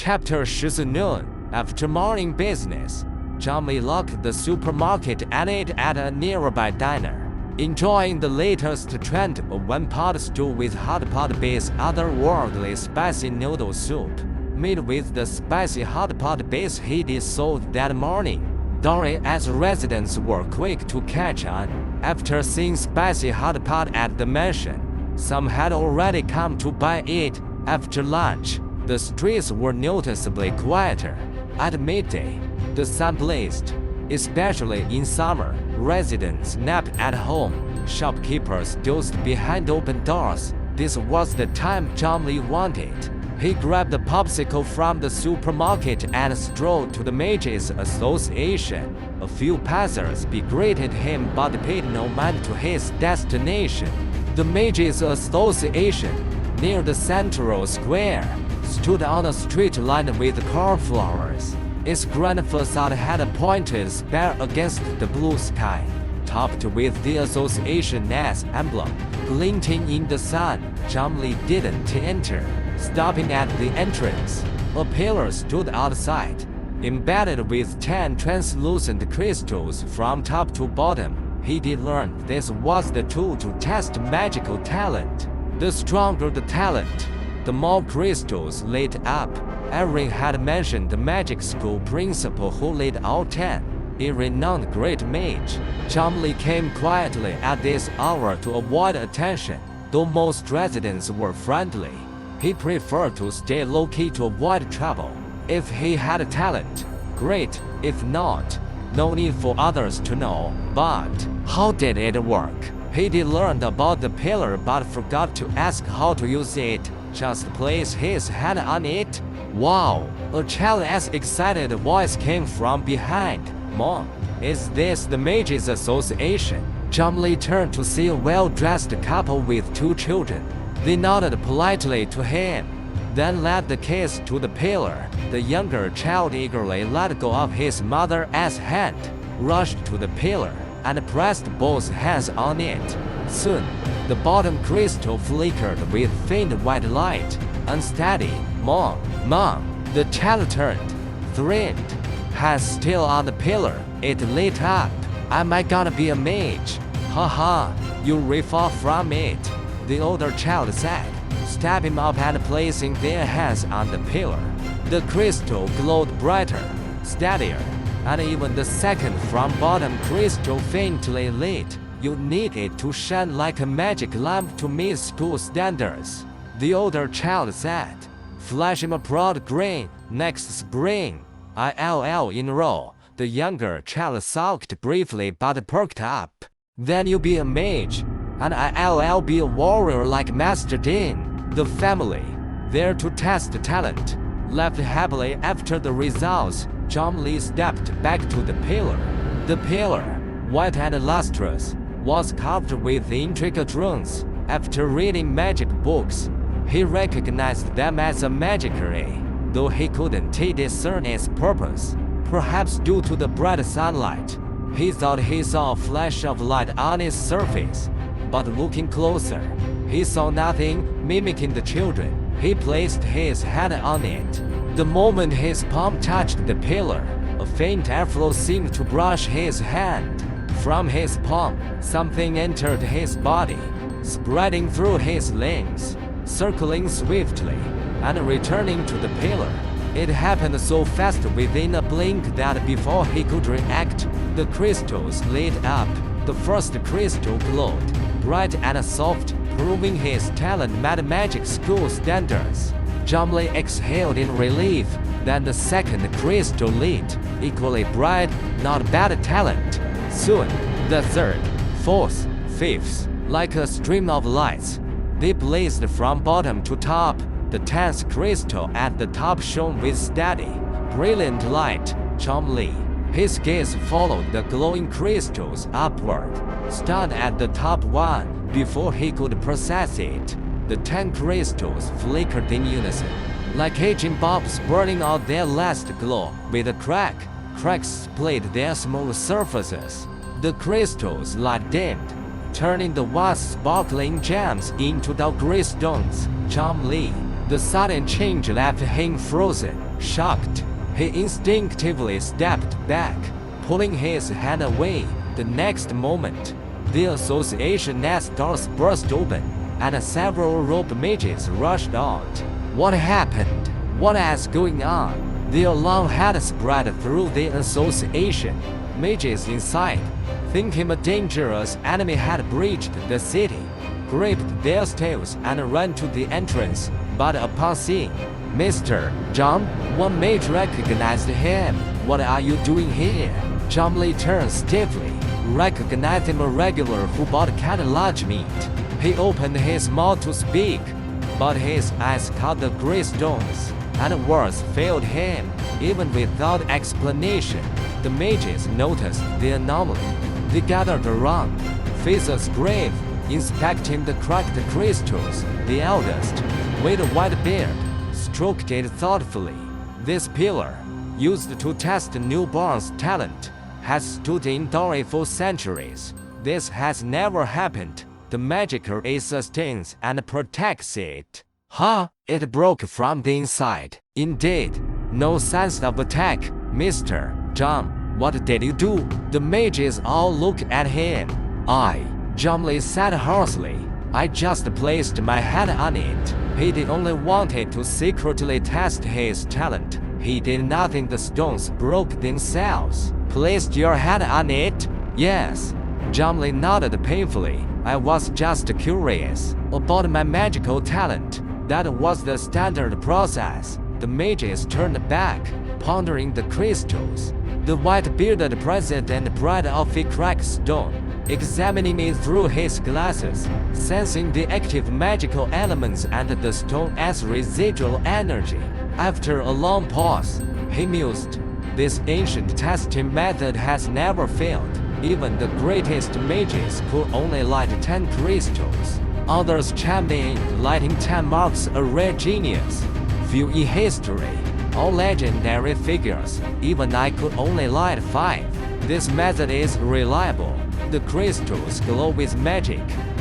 Chapter 14. After morning business, Chomley locked the supermarket and ate at a nearby diner. Enjoying the latest trend of one-pot stew with hot pot-based otherworldly spicy noodle soup, made with the spicy hot pot base he did sold that morning. Dory as residents were quick to catch on. After seeing spicy hot pot at the mansion, some had already come to buy it. After lunch, the streets were noticeably quieter. At midday, the sun blazed. Especially in summer, residents napped at home. Shopkeepers dozed behind open doors. This was the time Chomley wanted. He grabbed a popsicle from the supermarket and strolled to the Mages Association. A few passers-by greeted him but paid no mind to his destination. The Mages Association, near the Central Square, stood on a street lined with cornflowers. Its grand facade had a pointed spire against the blue sky, topped with the association's emblem, glinting in the sun. Chomley didn't enter. Stopping at the entrance, a pillar stood outside, embedded with 10 translucent crystals from top to bottom. He did learn this was the tool to test magical talent. The stronger the talent, the more crystals lit up. Erin had mentioned the magic school principal who lit all 10, a renowned great mage. Chomley came quietly at this hour to avoid attention, though most residents were friendly. He preferred to stay low-key to avoid trouble. If he had a talent, great. If not, no need for others to know. But how did it work? He did learn about the pillar but forgot to ask how to use it. Just place his hand on it. Wow! A child's excited voice came from behind. Mom, is this the Mages Association? Chomley turned to see a well-dressed couple with 2 children. They nodded politely to him, then led the kids to the pillar. The younger child eagerly let go of his mother's hand, rushed to the pillar, and pressed both hands on it. Soon, the bottom crystal flickered with faint white light. Unsteady. Mom, the child turned, thrilled. Hands still on the pillar, it lit up. Am I gonna be a mage? Haha, you riff off from it, the older child said, stepping up and placing their hands on the pillar. The crystal glowed brighter, steadier, and even the second from bottom crystal faintly lit. You need it to shine like a magic lamp to meet school standards, the older child said, flashing a proud grin. Next spring, I'll enroll. The younger child sulked briefly but perked up. Then you'll be a mage, and I'll be a warrior like Master Dean. The family, there to test talent, left happily after the results. Chomley stepped back to the pillar. The pillar, white and lustrous, was carved with intricate runes. After reading magic books, he recognized them as a magickary, though he couldn't discern its purpose. Perhaps due to the bright sunlight, he thought he saw a flash of light on its surface. But looking closer, he saw nothing. Mimicking the children, he placed his hand on it. The moment his palm touched the pillar, a faint airflow seemed to brush his hand. From his palm, something entered his body, spreading through his limbs, circling swiftly, and returning to the pillar. It happened so fast within a blink that before he could react, the crystals lit up. The first crystal glowed, bright and soft, proving his talent met magic school standards. Chomley exhaled in relief. Then the second crystal lit, equally bright, not bad talent. Soon, the third, fourth, fifth, like a stream of lights, they blazed from bottom to top. The 10th crystal at the top shone with steady, brilliant light. Chomley, his gaze followed the glowing crystals upward, stunned at the top one. Before he could process it, the 10 crystals flickered in unison, like aging bulbs burning out their last glow. With a crack, cracks split their smooth surfaces. The crystals light dimmed, turning the once sparkling gems into dull gray stones. Chomley, The sudden change left him frozen, shocked. He instinctively stepped back, pulling his hand away. The next moment, the association nest doors burst open, and several rope mages rushed out. What happened? What is going on? The alarm had spread through the association. Mages inside, thinking a dangerous enemy had breached the city, gripped their staves and ran to the entrance. But upon seeing Mr. Zhang, one mage recognized him. What are you doing here? Zhang Li turned stiffly, recognizing a regular who bought cat large meat. He opened his mouth to speak, but his eyes caught the gray stones, and words failed him. Even without explanation, the mages noticed the anomaly. They gathered around, faces grave, inspecting the cracked crystals. The eldest, with a white beard, stroked it thoughtfully. This pillar, used to test newborn's talent, has stood in Dori for centuries. This has never happened. The magic it sustains and protects it. It broke from the inside. Indeed, no sense of attack, Mr. Zhang. What did you do? The mages all looked at him. Zhang Li said hoarsely, I just placed my hand on it. He only wanted to secretly test his talent. He did nothing. The stones broke themselves. Placed your hand on it? Yes. Zhang Li nodded painfully. I was just curious about my magical talent. That was the standard process. The mages turned back, pondering the crystals. The white-bearded president pried off a cracked stone, examining it through his glasses, sensing the active magical elements and the stone as residual energy. After a long pause, he mused, this ancient testing method has never failed. Even the greatest mages could only light 10 crystals. Others chimed in, lighting 10 marks a rare genius. Few in history, all legendary figures, even I could only light 5. This method is reliable. The crystals glow with magic.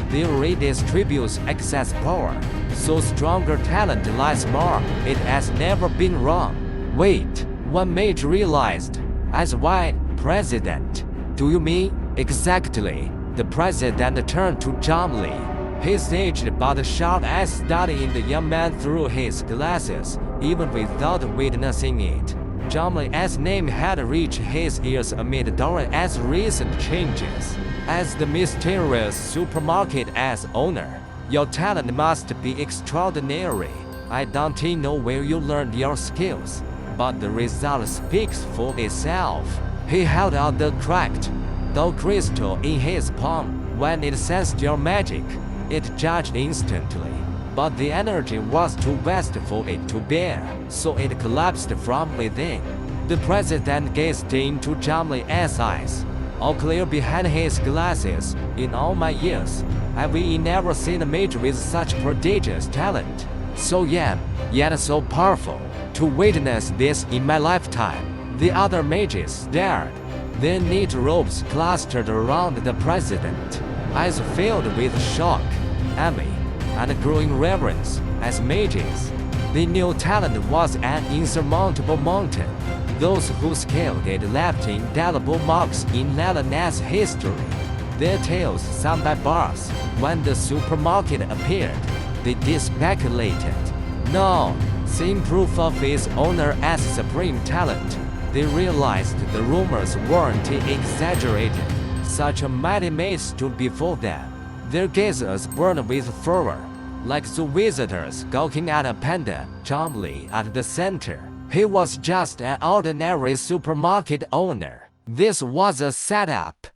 They redistribute excess power, so stronger talent lies more. It has never been wrong. Wait, one mage realized. As why, President? Do you mean? Exactly. The president turned to Zhang Li. His aged but sharp eyes studying the young man through his glasses, even without witnessing it. Zhang Li's name had reached his ears amid Dora's recent changes. As the mysterious supermarket owner, your talent must be extraordinary. I don't know where you learned your skills, but the result speaks for itself. He held out the cracked, dull crystal in his palm. When it sensed your magic, it judged instantly. But the energy was too vast for it to bear, so it collapsed from within. The president gazed into Zhang Li's eyes, all clear behind his glasses. In all my years, have we never seen a mage with such prodigious talent? So young, yet so powerful. To witness this in my lifetime. The other mages stared. Their neat robes clustered around the president, eyes filled with shock, envy, and growing reverence. As mages, they knew talent was an insurmountable mountain. Those who scaled it left indelible marks in Lelana's history. Their tales sung by bars. When the supermarket appeared, they speculated. No, seeing proof of its owner as supreme talent, they realized the rumors weren't exaggerated. Such a mighty mage stood before them. Their gazes burned with fervor, like the visitors gawking at a panda. Zhang Li at the center. He was just an ordinary supermarket owner. This was a setup.